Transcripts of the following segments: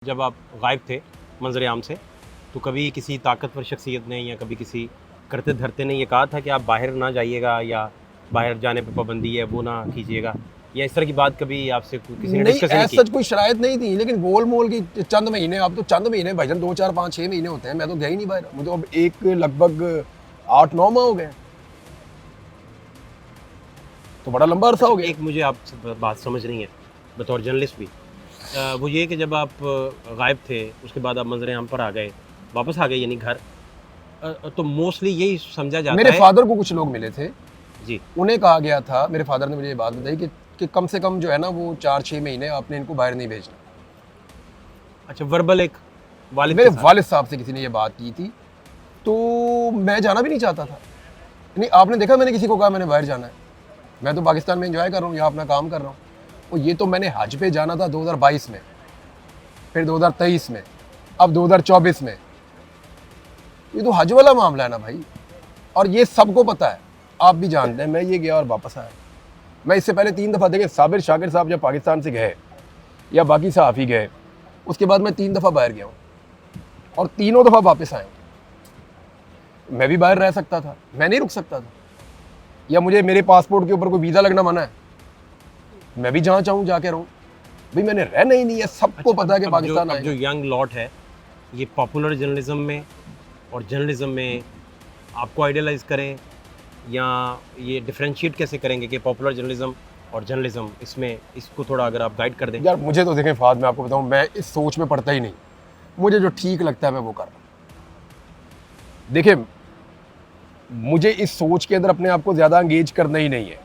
जब आप गायब थे मंजर आम से, तो कभी किसी ताकतवर शख्सियत ने या कभी किसी करते धरते ने ये कहा था कि आप बाहर ना जाइएगा या बाहर जाने पे पाबंदी है वो ना कीजिएगा, या इस तरह की बात कभी आपसे किसी ने नहीं, डिस्कस नहीं ऐसा की? कोई शरायत नहीं थी, लेकिन गोल मोल की चंद महीने, अब तो चंद महीने भाईजान 2 4 5 6 महीने होते हैं, मैं तो गया ही नहीं बाहर। मुझे तो अब एक लगभग 8 9 माह हो गए, तो बड़ा लंबा अरसा हो गया। एक मुझे आपसे बात समझ नहीं है बतौर जर्नलिस्ट भी, वो ये कि जब आप गायब थे उसके बाद आप मंजर आम पर आ गए, वापस आ गए यानी घर, तो मोस्टली यही समझा जाता मेरे है। फादर को कुछ लोग मिले थे, जी। उन्हें कहा गया था, मेरे फादर ने मुझे ये बात बताई कि कम से कम जो है ना वो 4 6 महीने आपने इनको बाहर नहीं भेजना। अच्छा, वर्बल एक वालिद मेरे के साथ? वालिद साहब से किसी ने ये बात की थी, तो मैं जाना भी नहीं चाहता था। नहीं, आपने देखा मैंने किसी को कहा मैंने बाहर जाना है? मैं तो पाकिस्तान में एंजॉय कर रहा हूँ, यहाँ अपना काम कर रहा हूँ। और ये तो मैंने हज पे जाना था 2022 में, फिर 2023 में, अब 2024 में। ये तो हज वाला मामला है ना भाई, और ये सबको पता है, आप भी जानते हैं। मैं ये गया और वापस आया। मैं इससे पहले 3 दफ़ा, देखे साबिर शाकिर साहब जब पाकिस्तान से गए या बाकी सहाफ़ी गए, उसके बाद मैं 3 दफ़ा बाहर गया हूँ और तीनों दफ़ा वापस आया हूँ। मैं भी बाहर रह सकता था, मैं नहीं रुक सकता था, या मुझे मेरे पासपोर्ट के ऊपर कोई वीज़ा लगना मना है? मैं भी जहाँ चाहूँ जाके रहूँ भाई, मैंने रहना ही नहीं है। सबको पता है कि पाकिस्तान अब जो आएगा। यंग लॉट है, ये पॉपुलर जर्नलिज्म में और जर्नलिज्म में आपको आइडियलाइज करें, या ये डिफरेंशिएट कैसे करेंगे कि पॉपुलर जर्नलिज्म और जर्नलिज्म, इसमें इसको थोड़ा अगर आप गाइड कर दें। यार मुझे तो देखें फाद, मैं आपको बताऊँ, मैं इस सोच में पड़ता ही नहीं। मुझे जो ठीक लगता है मैं वो कर रहा हूँ। देखिए, मुझे इस सोच के अंदर अपने आप को ज़्यादा एंगेज करना ही नहीं है।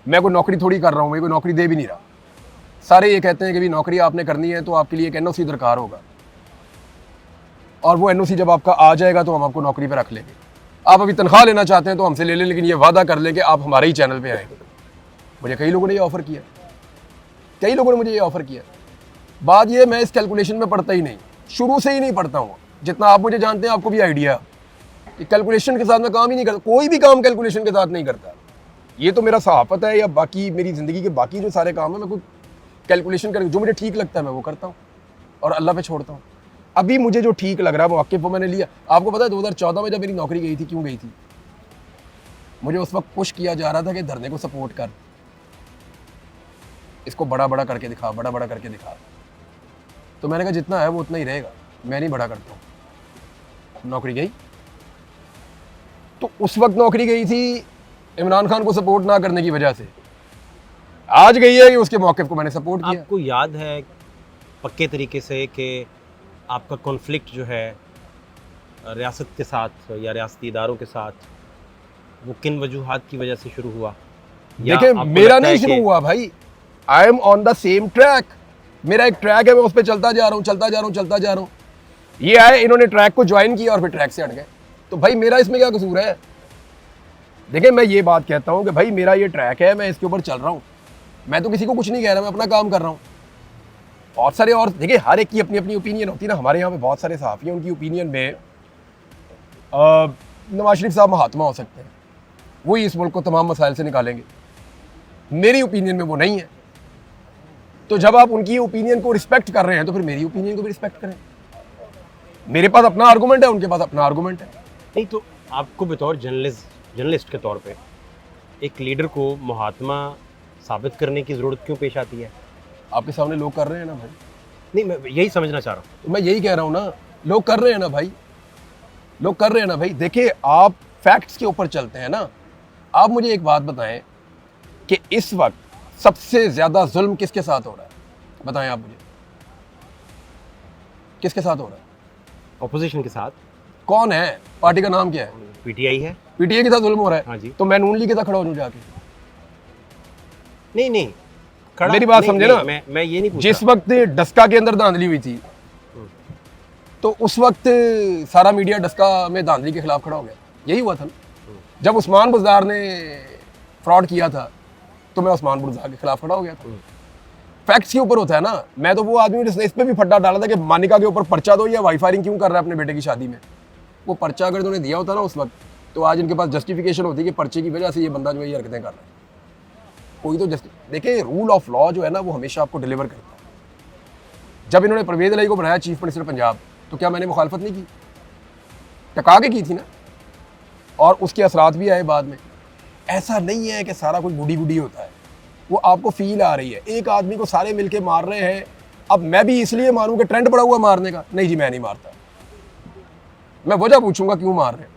मैं कोई नौकरी थोड़ी कर रहा हूँ, मैं कोई नौकरी दे भी नहीं रहा। सारे ये कहते हैं कि भी नौकरी आपने करनी है तो आपके लिए एक एनओसी दरकार होगा, और वो एनओसी जब आपका आ जाएगा तो हम आपको नौकरी पे रख लेंगे। आप अभी तनख्वाह लेना चाहते हैं तो हमसे ले लें, लेकिन ये वादा कर लें कि आप हमारे ही चैनल पे आएंगे। मुझे कई लोगों ने ये ऑफ़र किया, कई लोगों ने मुझे ये ऑफ़र किया। बात ये, मैं इस कैलकुलेशन में पढ़ता ही नहीं, शुरू से ही नहीं पढ़ता हूँ। जितना आप मुझे जानते हैं, आपको भी आइडिया कि कैलकुलेशन के साथ मैं काम ही नहीं करता। कोई भी काम कैलकुलेशन के साथ नहीं करता। ये तो मेरा सहाफ़त है या बाकी मेरी ज़िंदगी के बाकी जो सारे काम है, मैं कोई कैलकुलेशन करके जो मुझे ठीक लगता है मैं वो करता हूँ और अल्लाह पे छोड़ता हूँ। अभी मुझे जो ठीक लग रहा है वो वाक़िफ़ वो मैंने लिया। आपको पता है 2014 में जब मेरी नौकरी गई थी, क्यों गई थी? मुझे उस वक्त पुश किया जा रहा था कि धरने को सपोर्ट कर, इसको बड़ा बड़ा करके दिखा, बड़ा बड़ा करके दिखा। तो मैंने कहा जितना है वो उतना ही रहेगा, मैं नहीं बड़ा करता हूँ। नौकरी गई, तो उस वक्त नौकरी गई थी इमरान खान को सपोर्ट ना करने की वजह से। आज गई है कि उसके मौक़िफ़ को मैंने सपोर्ट किया। आपको याद है पक्के तरीके से कि आपका कॉन्फ्लिक्ट जो है रियासत के साथ या रियासती इदारों के साथ, वो किन वजूहात की वजह से शुरू हुआ? या देखिए, आपको मेरा लगता नहीं है शुरू कि हुआ भाई, I am on the same track. मेरा एक ट्रैक है, मैं उस पर चलता जा रहा हूँ, चलता जा रहा हूँ, चलता जा रहा हूँ। ये आए, इन्होंने ट्रैक को ज्वाइन किया और फिर ट्रैक से हट गए। तो भाई मेरा इसमें क्या कसूर है? देखिए, मैं ये बात कहता हूँ कि भाई मेरा ये ट्रैक है, मैं इसके ऊपर चल रहा हूँ, मैं तो किसी को कुछ नहीं कह रहा, मैं अपना काम कर रहा हूँ। बहुत सारे, और देखिए हर एक की अपनी अपनी ओपिनियन होती है ना। हमारे यहाँ पे बहुत सारे सहाफ़ी हैं, उनकी ओपिनियन में नवाज शरीफ साहब महात्मा हो सकते हैं, वही इस मुल्क को तमाम मसाइल से निकालेंगे। मेरी ओपिनियन में वो नहीं है। तो जब आप उनकी ओपिनियन को रिस्पेक्ट कर रहे हैं तो फिर मेरी ओपिनियन को भी रिस्पेक्ट करें। मेरे पास अपना आर्गूमेंट है, उनके पास अपना आर्गूमेंट है। नहीं, तो आपको बतौर जर्नलिस्ट के तौर पे एक लीडर को महात्मा साबित करने की ज़रूरत क्यों पेश आती है? आपके सामने लोग कर रहे हैं ना भाई। नहीं, मैं यही समझना चाह रहा हूँ। तो मैं यही कह रहा हूँ ना, लोग कर रहे हैं ना भाई, लोग कर रहे हैं ना भाई। देखिए, आप फैक्ट्स के ऊपर चलते हैं ना। आप मुझे एक बात बताएं कि इस वक्त सबसे ज़्यादा जुल्म किसके साथ हो रहा है? बताएं आप मुझे, किसके साथ हो रहा है? ऑपोजिशन के साथ। कौन है? पार्टी का नाम क्या है? पीटीआई है। पीटीए के साथ जुल्म हो रहा है। हाँ जी। तो मैं नून लीग के साथ खड़ा हो जाऊं जाके? नहीं, खड़ा मेरी बात नहीं, समझे नहीं, ना। मैं ये नहीं पूछ जिस रहा। वक्त डस्का के अंदर धांधली हुई थी, तो उस वक्त सारा मीडिया डस्का में धांधली के खिलाफ खड़ा हो गया। यही हुआ था ना। जब उस्मान बुज़दार ने फ्रॉड किया था तो मैं उस्मान बुज़दार के खिलाफ खड़ा हो गया था। फैक्ट्स के ऊपर होता है ना। मैं तो वो आदमी जिसने इस पर भी फड्डा डाला था कि मानिका के ऊपर पर्चा दो, या वाई फायरिंग क्यों कर रहा है अपने बेटे की शादी में। वो पर्चा अगर उन्होंने दिया होता ना उस वक्त, तो आज इनके पास जस्टिफिकेशन होती कि पर्चे की वजह से ये बंदा जो है ये हरकतें कर रहा है। कोई तो देखिए, रूल ऑफ लॉ जो है ना वो हमेशा आपको डिलीवर करता है। जब इन्होंने परवेज़ इलाही को बनाया चीफ मिनिस्टर पंजाब, तो क्या मैंने मुखालफत नहीं की? टका के की थी ना, और उसके असरात भी आए बाद में। ऐसा नहीं है कि सारा कुछ गुडी गुडी होता है, वो आपको फील आ रही है। एक आदमी को सारे मिलके मार रहे हैं, अब मैं भी इसलिए मारूं कि ट्रेंड पड़ा हुआ मारने का? नहीं जी, मैं नहीं मारता। मैं वजह पूछूंगा क्यों मार रहे हैं।